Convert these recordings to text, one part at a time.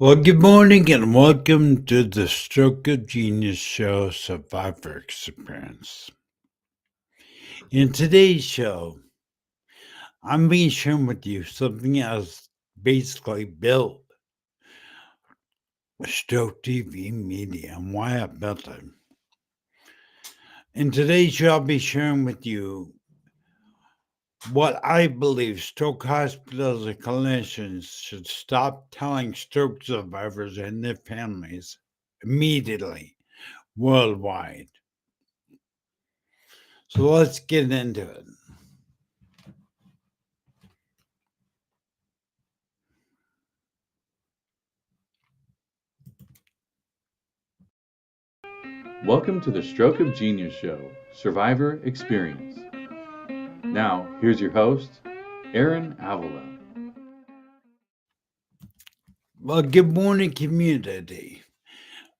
Well, good morning and welcome to the Stroke of Genius Show Survivor Experience. In today's show, I'm being sharing with you something else basically built Stroke TV Media and why I built it. In today's show, I'll be sharing with you what I believe stroke hospitals and clinicians should stop telling stroke survivors and their families immediately, worldwide. So let's get into it. Welcome to the Stroke of Genius Show, Survivor Experience. Now, here's your host, Aaron Avila. Well, good morning, community.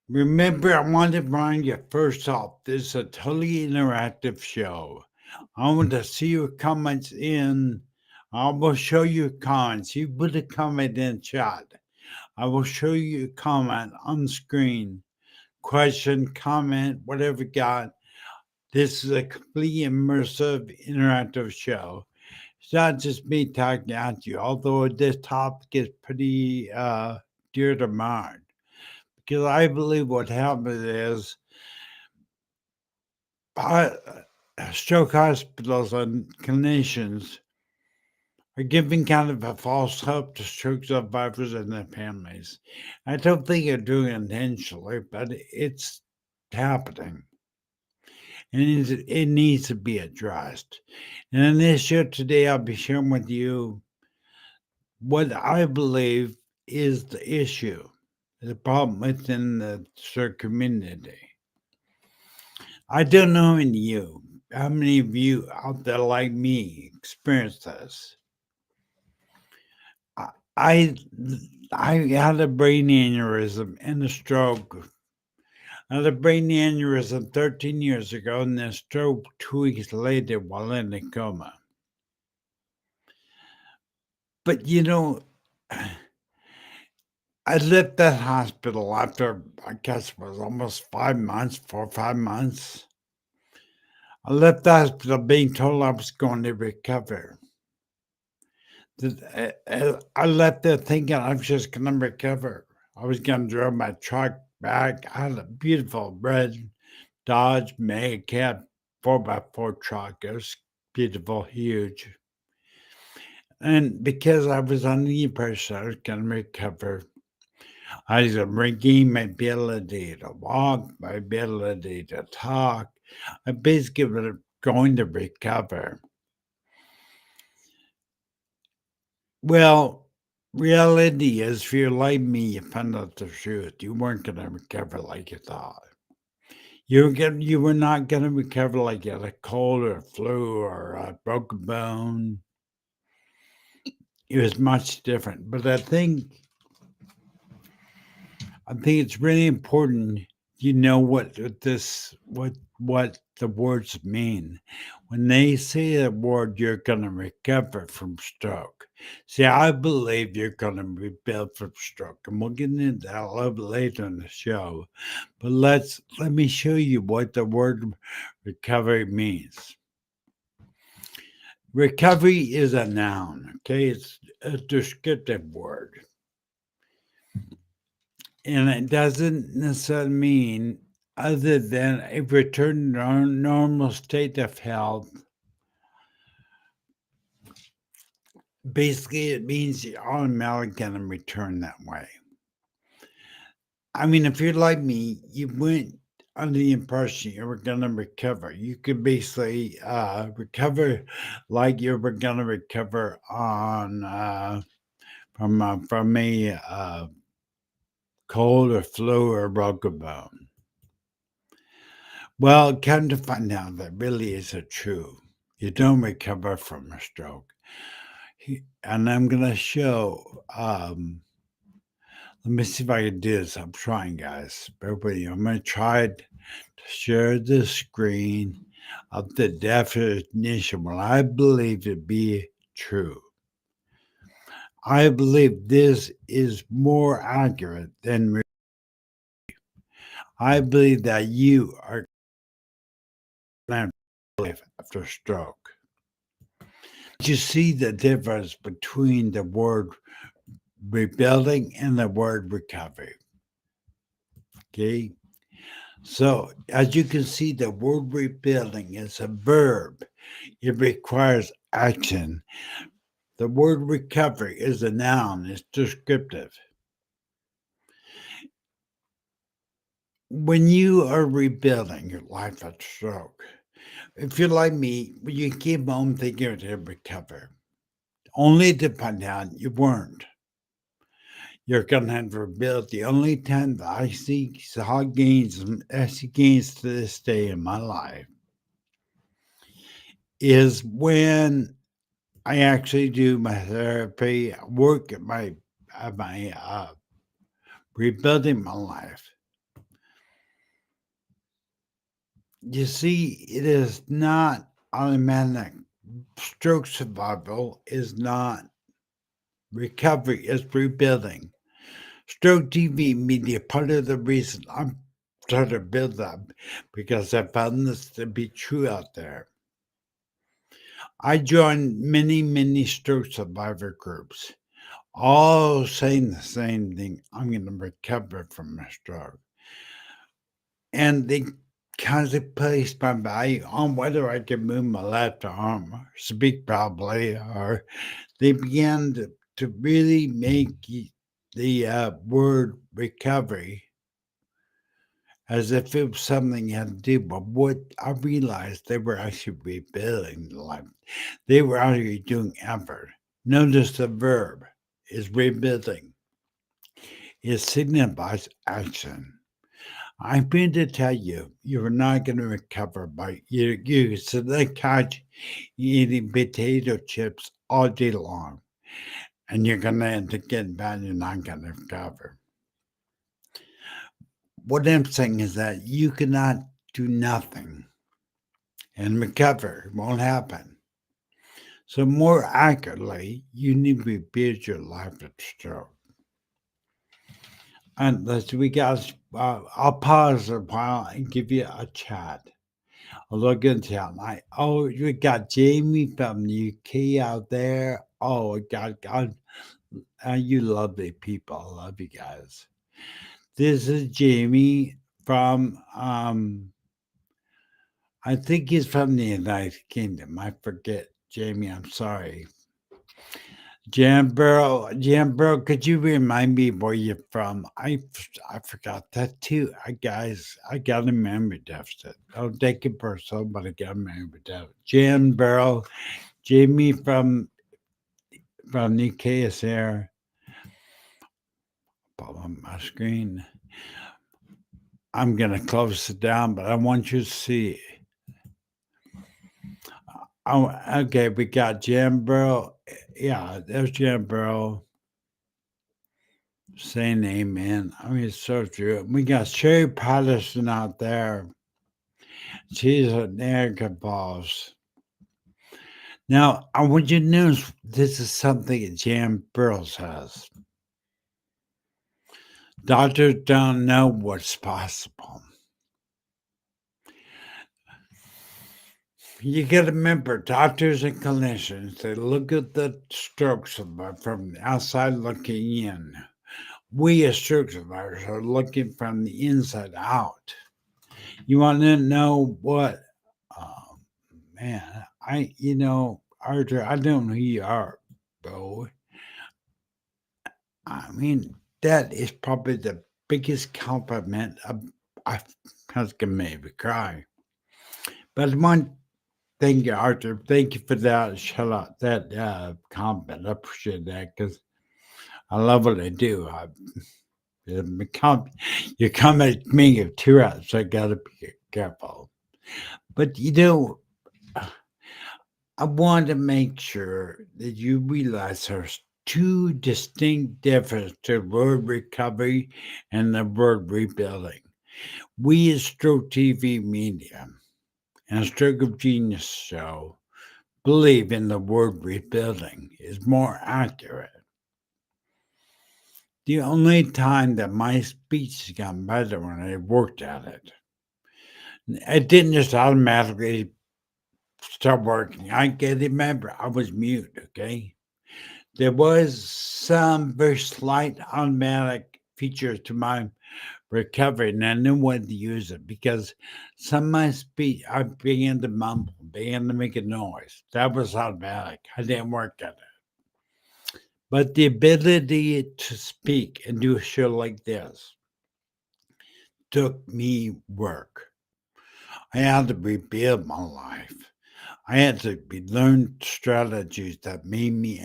Remember, I want to remind you first off, this is a totally interactive show. I want to see your comments in. I will show you comments. You put a comment in chat. I will show you a comment on screen. Question, comment, whatever you got. This is a completely immersive, interactive show. It's not just me talking at you, although this topic is pretty dear to mind. Because I believe what happens is uh, stroke hospitals and clinicians are giving kind of a false hope to stroke survivors and their families. I don't think they're doing it intentionally, but it's happening. And it needs to be addressed. And in this show today, I'll be sharing with you what I believe is the issue, the problem within the stroke community. I don't know how many of you out there like me experience this. I I I had a brain aneurysm and a stroke. I had a brain aneurysm 13 years ago and then a stroke 2 weeks later while in a coma. But I left that hospital after I guess it was almost 5 months, 4 or 5 months. I left the hospital being told I was going to recover. I left there thinking I was just going to recover. I was going to drive my truck back. I had a beautiful red Dodge Maycat 4x4 truck. It was beautiful, huge. And because I was under the impression I was going to recover, I was going to regain my ability to walk, my ability to talk. I basically was going to recover. Well, reality is, if you're like me, you found out the truth. You weren't going to recover like you thought. You were not going to recover like you had a cold or a flu or a broken bone. It was much different. But I think it's really important you know what the words mean. When they say the word you're gonna recover from stroke. See, I believe you're gonna rebuild from stroke, and we'll get into that a little bit later in the show. But let me show you what the word recovery means. Recovery is a noun, okay? It's a descriptive word. And it doesn't necessarily mean other than a return to our normal state of health. Basically, it means you're automatically going to return that way. I mean, if you're like me, you went under the impression you were going to recover. You could basically recover like you were going to recover on from a cold or flu or broken bone. Well, come to find out that really isn't true. You don't recover from a stroke. And I'm going to show, let me see if I can do this. I'm trying, guys. Bear with me. I'm going to try to share the screen of the definition, what I believe to be true. I believe this is more accurate than I believe that you are going to live after stroke. You see the difference between the word rebuilding and the word recovery. Okay. So, as you can see, the word rebuilding is a verb, it requires action. The word recovery is a noun, it's descriptive. When you are rebuilding your life after stroke, if you're like me, you came home thinking you're to recover, only to find out you weren't. You're gonna have to rebuild. The only time that I see gains to this day in my life is when I actually do my therapy, work at my rebuilding my life. You see, it is not automatic. Stroke survival is not recovery; it's rebuilding. Stroke TV media, part of the reason I'm trying to build that because I found this to be true out there. I joined many stroke survivor groups, all saying the same thing. I'm going to recover from my stroke. And they kind of placed my value on whether I could move my left arm or speak properly, or they began to really make the word recovery as if it was something you had to do. But what I realized, they were actually rebuilding the life. They were actually doing effort. Notice the verb is rebuilding. It signifies action. I'm going to tell you, you're not going to recover by you sit on the couch eating potato chips all day long, and you're going to end up getting bad. You're not going to recover. What I'm saying is that you cannot do nothing and recover. It won't happen. So, more accurately, you need to rebuild your life at stroke. And let's we got. I'll pause a while and give you a chat. A look into it. Like, oh, we got Jamie from the UK out there. Oh, God, you lovely people. I love you guys. This is Jamie from I think he's from the United Kingdom. I forget. Jamie, I'm sorry. Jambro, could you remind me where you're from? I forgot that too. I got a memory deficit. Don't take it personal, but I got a memory deficit. Jambro, Jamie from the UK is here. Pull on my screen. I'm gonna close it down, but I want you to see. Oh, okay, we got Jambro. Yeah, there's Jambro saying amen. I mean, it's so true. We got Sherry Patterson out there. She's a Niagara Falls. Now, I want you to notice this is something that Jan Burroughs has. Doctors don't know what's possible. You got to remember, doctors and clinicians, they look at the stroke survivor from the outside looking in. We as stroke survivors are looking from the inside out. You want to know what? Oh, man, Arthur, I don't know who you are, bro. I mean, that is probably the biggest compliment. I was gonna maybe cry. But one thank you, Arthur. Thank you for that. Shut up. That comment. I appreciate that because I love what I do. You come at me of 2 hours, so I gotta be careful. But I want to make sure that you realize there's two distinct differences to the word recovery and the word rebuilding. We as Stroke TV Media and Stroke of Genius Show believe in the word rebuilding is more accurate. The only time that my speech got better when I worked at it. It didn't just automatically start working. I can remember I was mute, okay? There was some very slight automatic feature to my recovery, and I knew when to use it because some of my speech, I began to mumble, began to make a noise. That was automatic. I didn't work at it. But the ability to speak and do a show like this took me work. I had to rebuild my life. I had to learn strategies that made me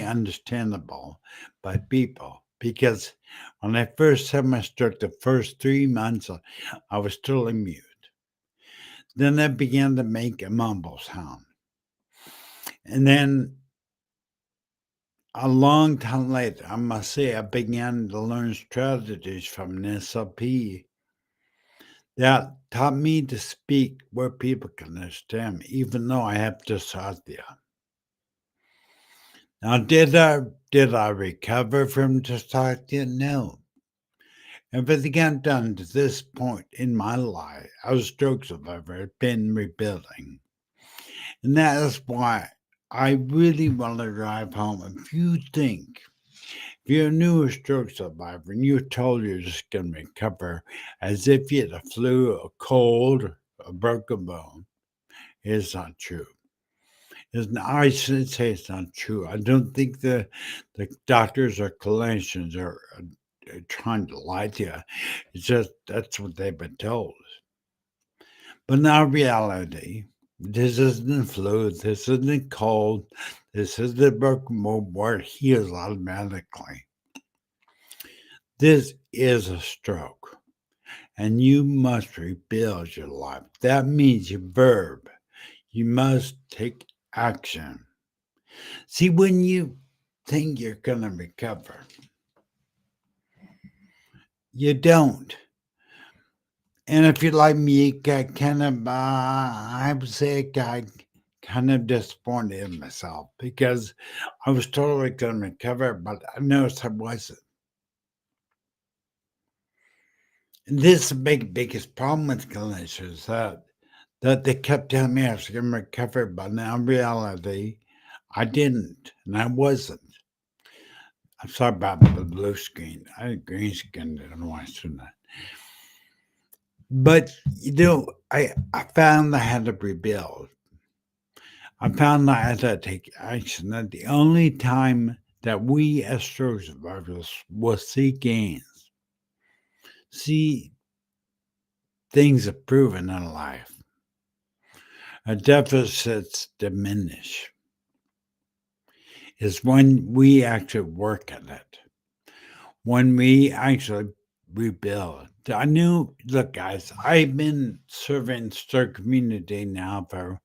understandable by people. Because when I first had my stroke, the first 3 months, I was totally mute. Then I began to make a mumble sound. And then a long time later, I must say, I began to learn strategies from an SLP that taught me to speak where people can understand me, even though I have dyslexia. Now, did I recover from dyslexia? No. Everything I've done to this point in my life, I was a stroke survivor, have been rebuilding. And that is why I really want to drive home. If you're a new stroke survivor and you're told you're just going to recover as if you had a flu, a cold, a broken bone, it's not true. I should say it's not true. I don't think the doctors or clinicians are trying to lie to you. It's just that's what they've been told. But now, reality, this isn't flu, this isn't cold, this isn't broken bone where it heals automatically. This is a stroke, and you must rebuild your life. That means your verb. You must take action. See, when you think you're going to recover, you don't. And if you're like me, got kind of, I would say, I got kind of disappointed in myself because I was totally going to recover, but I noticed I wasn't. And this is the biggest problem with clinicians that they kept telling me I was going to recover, but now in reality, I didn't, and I wasn't. I'm sorry about the blue screen. I had green screen. I don't know why I said that. But I found I had to rebuild. I found I had to take action. That the only time that we as stroke survivors will see gains, see things improving in life, our deficits diminish, is when we actually work at it. When we actually rebuild. Look, guys, I've been serving stroke community now for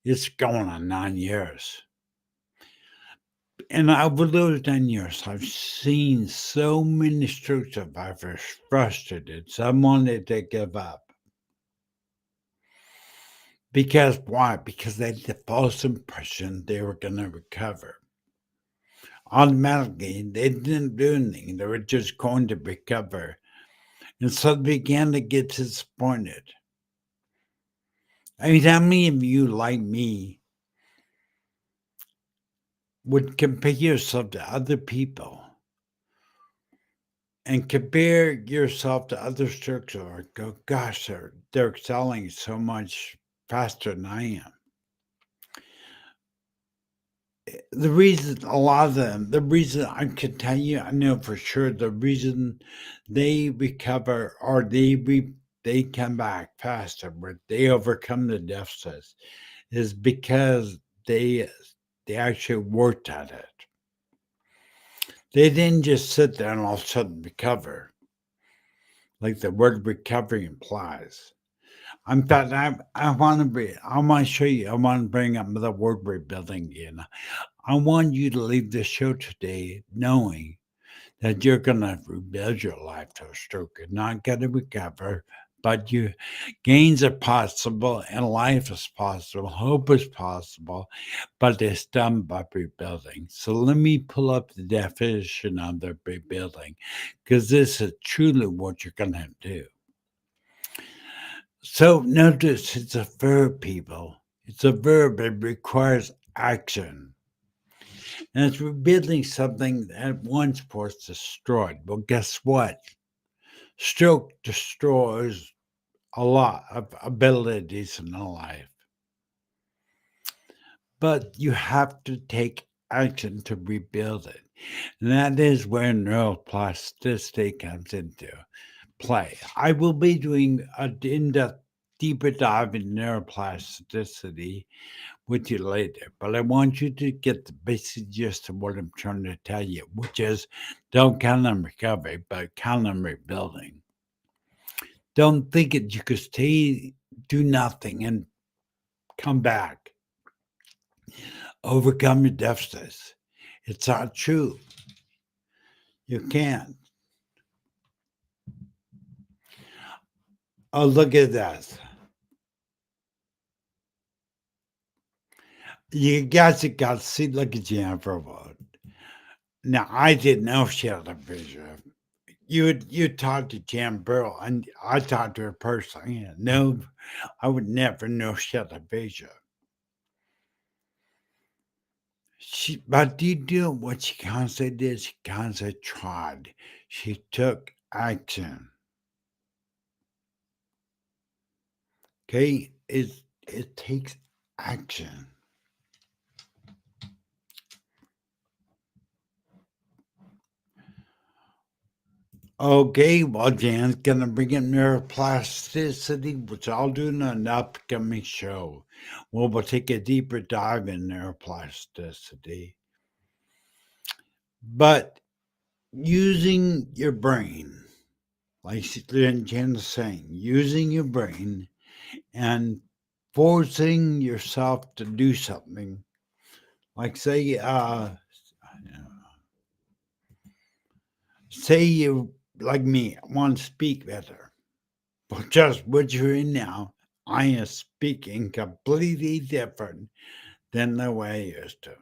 it's going on 9 years. And over those 9 years, I've seen so many stroke survivors frustrated. Some wanted to give up. Because why? Because they had the false impression they were going to recover. Automatically, they didn't do anything. They were just going to recover. And so they began to get disappointed. I mean, how many of you, like me, would compare yourself to other people and compare yourself to other strokes or go, gosh, they're excelling so much faster than I am. The reason a lot of them, the reason I can tell you, I know for sure the reason they recover or they come back faster, but they overcome the deficits is because they actually worked at it. They didn't just sit there and all of a sudden recover, like the word recovery implies. In fact, I want to show you, I want to bring up the word rebuilding again. I want you to leave the show today knowing that you're going to rebuild your life to a stroke. You're not going to recover, But you gains are possible and life is possible, hope is possible, but it's done by rebuilding. So let me pull up the definition of the rebuilding because this is truly what you're going to do. So notice it's a verb, people. It's a verb. It requires action. And it's rebuilding something that once was destroyed. Well, guess what? Stroke destroys a lot of abilities in life. But you have to take action to rebuild it. And that is where neuroplasticity comes into play. I will be doing an in-depth, deeper dive in neuroplasticity with you later, but I want you to get the basic gist of what I'm trying to tell you, which is don't count on recovery, but count on rebuilding. Don't think that you could stay, do nothing, and come back, overcome your deficits. It's not true. You can't. Oh, look at that. You guys got to see, look at Jennifer Wood. Now, I didn't know she had a vision. You talked to Jan Burrow, and I talked to her personally. No, I would never know she had a vision. But you do what she constantly did. She constantly tried. She took action. Okay, it takes action. Okay, well, Jan's gonna bring in neuroplasticity, which I'll do in an upcoming show. Well, we'll take a deeper dive in neuroplasticity. But using your brain, like Jen is saying, using your brain and forcing yourself to do something, like say you like me want to speak better. But just what you're in now, I am speaking completely different than the way I used to.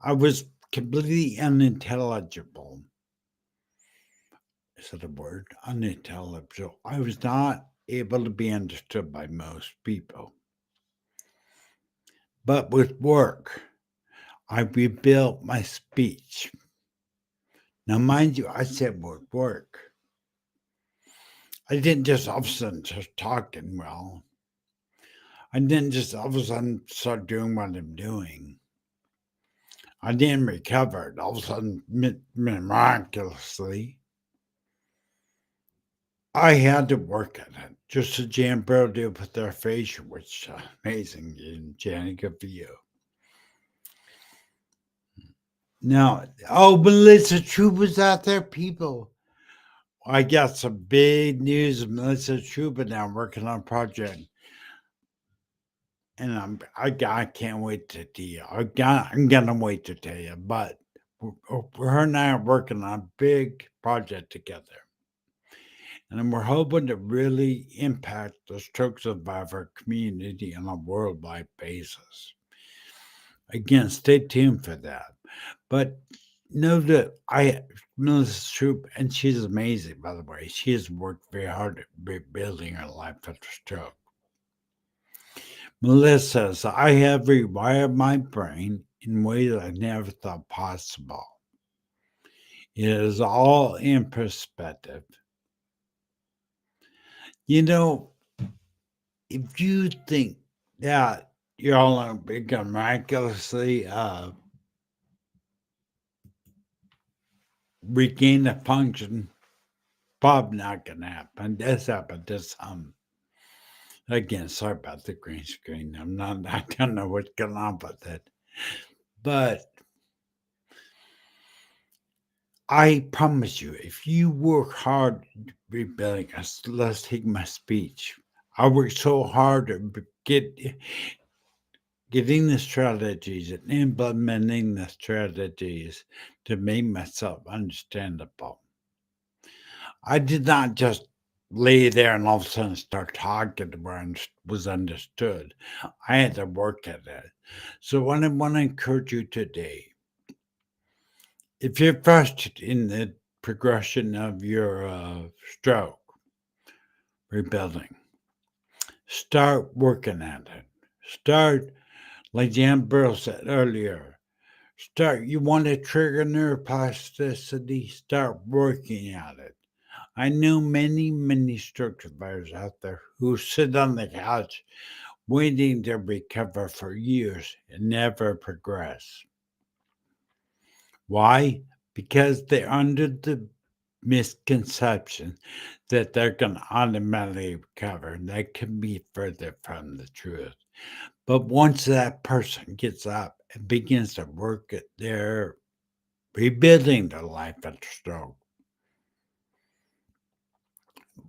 I was completely unintelligible. Is that a word? Unintelligible. I was not able to be understood by most people. But with work, I rebuilt my speech. Now, mind you, I said with work. I didn't just all of a sudden start talking well. I didn't just all of a sudden start doing what I'm doing. I didn't recover all of a sudden miraculously. I had to work at it, just as Jan Bro did with their facial, which amazing, and Jenny, good for you. Now, oh, Melissa Troop was out there, people. I got some big news of Melissa Troop now working on a project. And I can't wait to tell you. I'm gonna wait to tell you, but her and I are working on a big project together, and we're hoping to really impact the stroke survivor community on a worldwide basis. Again, stay tuned for that. But know that Melissa Troop, and she's amazing, by the way. She has worked very hard at rebuilding her life after stroke. Melissa says, I have rewired my brain in ways I never thought possible. It is all in perspective. You know, if you think that you're all going to become miraculously regain the function, probably not going to happen. This happened to some. Again, sorry about the green screen. I don't know what's going on with it. But I promise you, if you work hard rebuilding us, let's take my speech. I worked so hard to getting the strategies and implementing the strategies to make myself understandable. I did not just lay there and all of a sudden start talking where I was understood. I had to work at it. So what I want to encourage you today, if you're frustrated in the progression of your stroke rebuilding, start working at it. Start, like Jan Burrow said earlier, you want to trigger neuroplasticity, start working at it. I know many, many stroke survivors out there who sit on the couch waiting to recover for years and never progress. Why? Because they're under the misconception that they're going to automatically recover, and that can be further from the truth. But once that person gets up and begins to work at their rebuilding their life after stroke,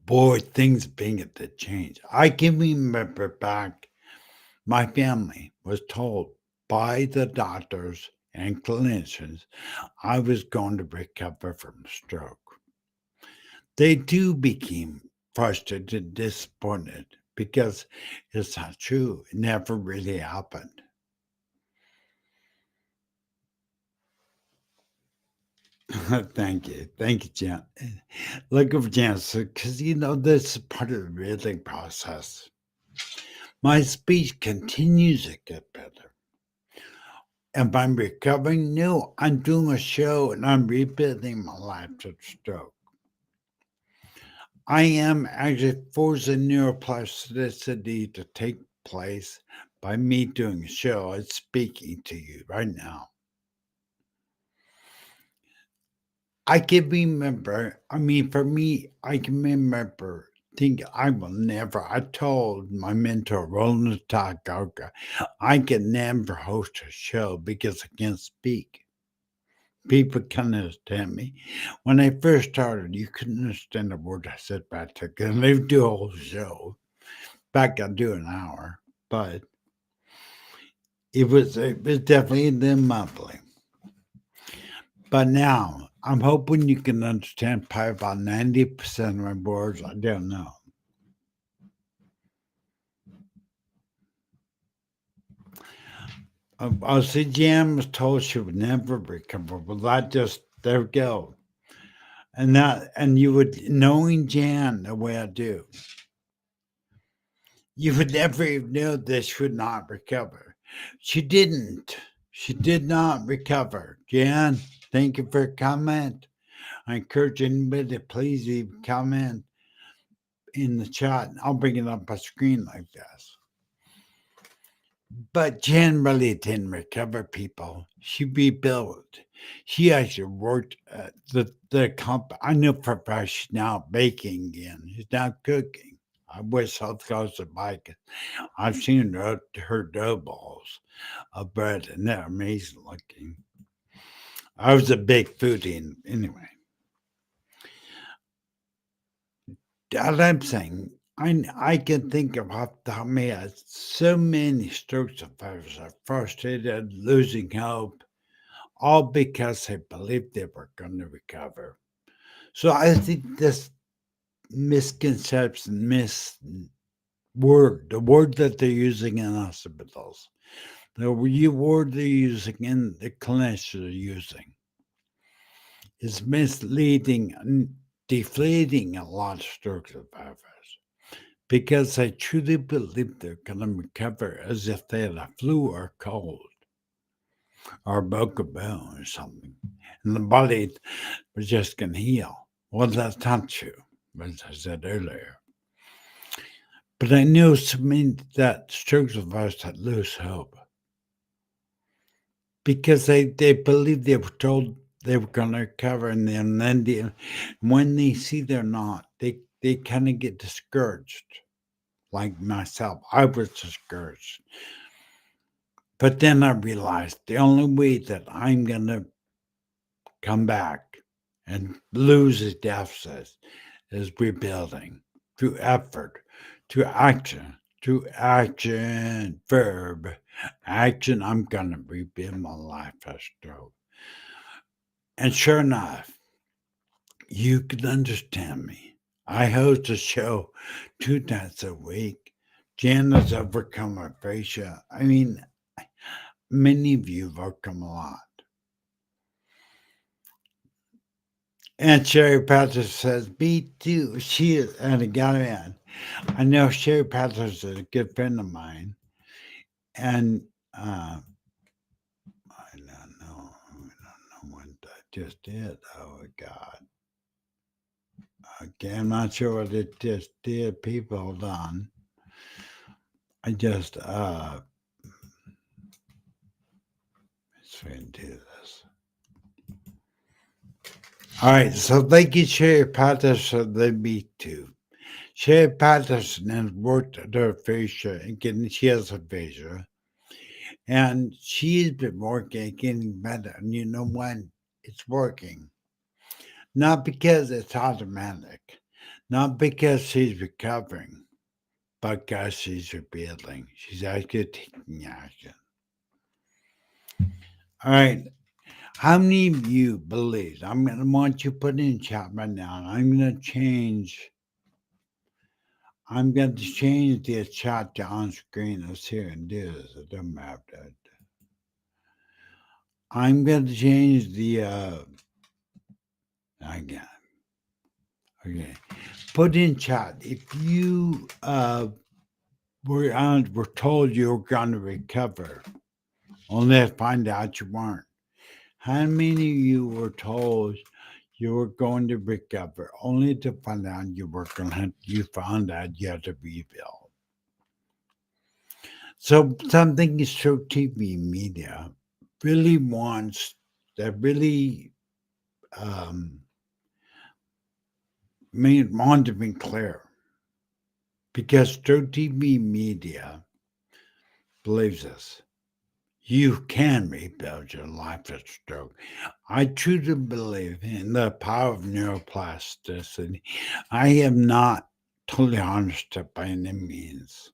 boy, things begin to change. I can remember back, my family was told by the doctors and clinicians I was going to recover from stroke. They too became frustrated and disappointed because it's not true. It never really happened. Thank you. Thank you, Jan. Look of Jansen, because this is part of the reading process. My speech continues to get better. Am I recovering? No, I'm doing a show and I'm rebuilding my life to stroke. I am actually forcing neuroplasticity to take place by me doing a show and speaking to you right now. For me, I can remember think I will never. I told my mentor, Roland Takaoka, I can never host a show because I can't speak. People can understand me. When I first started, you couldn't understand a word I said back to because they do a whole show. Back I do an hour, but it was definitely the mumbling. But now I'm hoping you can understand probably about 90% of my words. I don't know. CGM was told she would never recover. Well, that just there we go. And you would knowing Jan the way I do, you would never even know this would not recover. She didn't. She did not recover. Jan, thank you for your comment. I encourage anybody to please leave a comment in the chat. I'll bring it up on screen like this. But Jan really didn't recover, people. She rebuilt. She actually worked at the company. I know for a fact she's now baking again. She's now cooking. I wish South Coast would bike it. I've seen her dough balls of bread, and they're amazing looking. I was a big foodie anyway. As I'm saying, I can think of off the top of my head so many stroke survivors are frustrated, losing hope, all because they believed they were going to recover. So I think this misconception, the word that they're using in hospitals, the word they're using in the clinicians are using, is misleading and deflating a lot of stroke survivors because they truly believe they're going to recover as if they had a flu or a cold or a broken bone or something. And the body was just going to heal. Well, that's not true, as I said earlier. But I know so many that stroke survivors that lose hope because they believe they were told they were going to recover, and then when they see they're not, they kind of get discouraged. Like myself, I was discouraged. But then I realized the only way that I'm going to come back and lose his deficit is rebuilding through effort, through action, verb, action. I'm going to rebuild my life as stroke. And sure enough, you can understand me. I host a show 2 nights a week. Jan has overcome aphasia. I mean, many of you have overcome a lot. And Sherry Patterson says, me too. She is, and again, I know Sherry Patterson is a good friend of mine. And I don't know what I just did. Oh, God. Okay, I'm not sure what it just did. People, hold on. I just, let's try and do this. All right, so thank you, Sherry Patterson. They me too. Sherry Patterson has worked at her aphasia and she has aphasia. And she's been working, getting better. And you know what? It's working. Not because it's automatic, not because she's recovering, but because she's rebuilding. She's actually taking action. All right. How many of you believe? I'm going to want you to put in chat right now. And I'm going to change the chat to on screen. Let's see and do this. It doesn't matter. I'm going to change the, again. Okay. Put in chat if you were told you were going to recover, only to find out you weren't. How many of you were told you were going to recover, only to find out you found out you had to rebuild? So something is so TV media really wants that really want to be clear. Because Stroke TV media believes this. You can rebuild your life at stroke. I truly believe in the power of neuroplasticity. I am not totally honest by any means.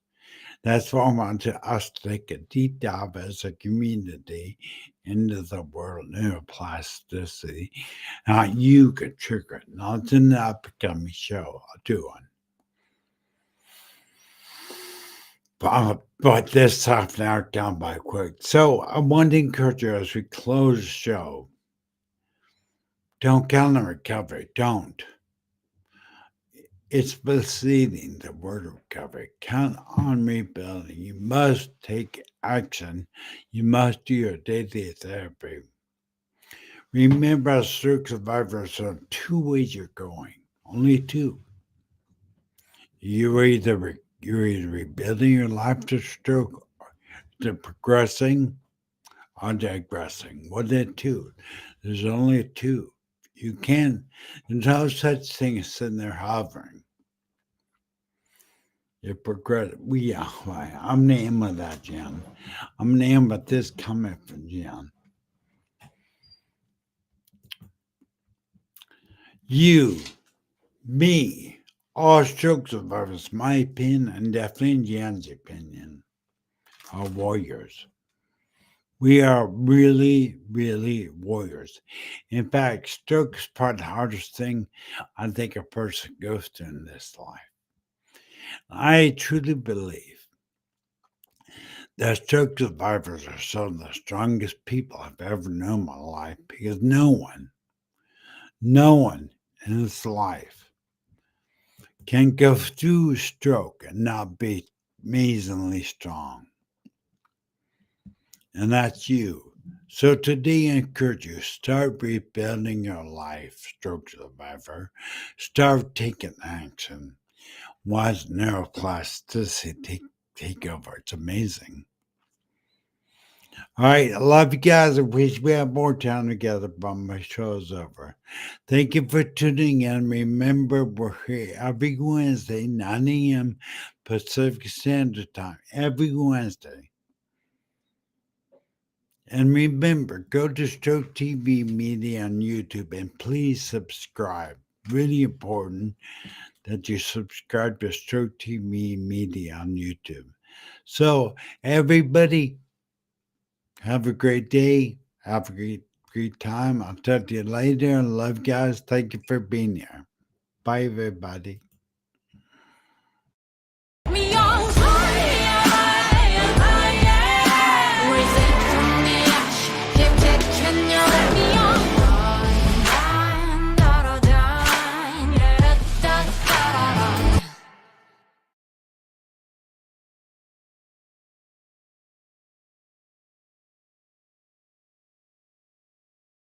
That's why I want us to take a deep dive as a community into the world of neuroplasticity. How you could trigger it. Now, it's an upcoming show. I'll do one. But this half an hour down by quick. So I want to encourage you as we close the show. Don't count on recovery. Don't. It's misleading, the word recovery. Count on rebuilding. You must take action. You must do your daily therapy. Remember, as stroke survivors, there are two ways you're going. Only two. You're either rebuilding your life to stroke, to progressing, or digressing. What are two? There's only two. You can't. There's no such thing as sitting there hovering. You progress. I'm the aim of that, Jen. I'm the aim of this comment from Jen. You, me, all stroke survivors, my opinion, and definitely Jan's opinion, are warriors. We are really, really warriors. In fact, stroke is part of the hardest thing I think a person goes through in this life. I truly believe that stroke survivors are some of the strongest people I've ever known in my life because no one in this life can go through a stroke and not be amazingly strong. And that's you. So today, I encourage you, start rebuilding your life, stroke survivor. Start taking action. Watch neuroplasticity take over. It's amazing. All right, I love you guys. I wish we had more time together, but my show's over. Thank you for tuning in. Remember, we're here every Wednesday, 9 a.m. Pacific Standard Time. Every Wednesday. And remember, go to Stroke TV Media on YouTube and please subscribe. Really important that you subscribe to Stroke TV Media on YouTube. So, everybody, have a great day. Have a great time. I'll talk to you later. I love you guys. Thank you for being here. Bye, everybody.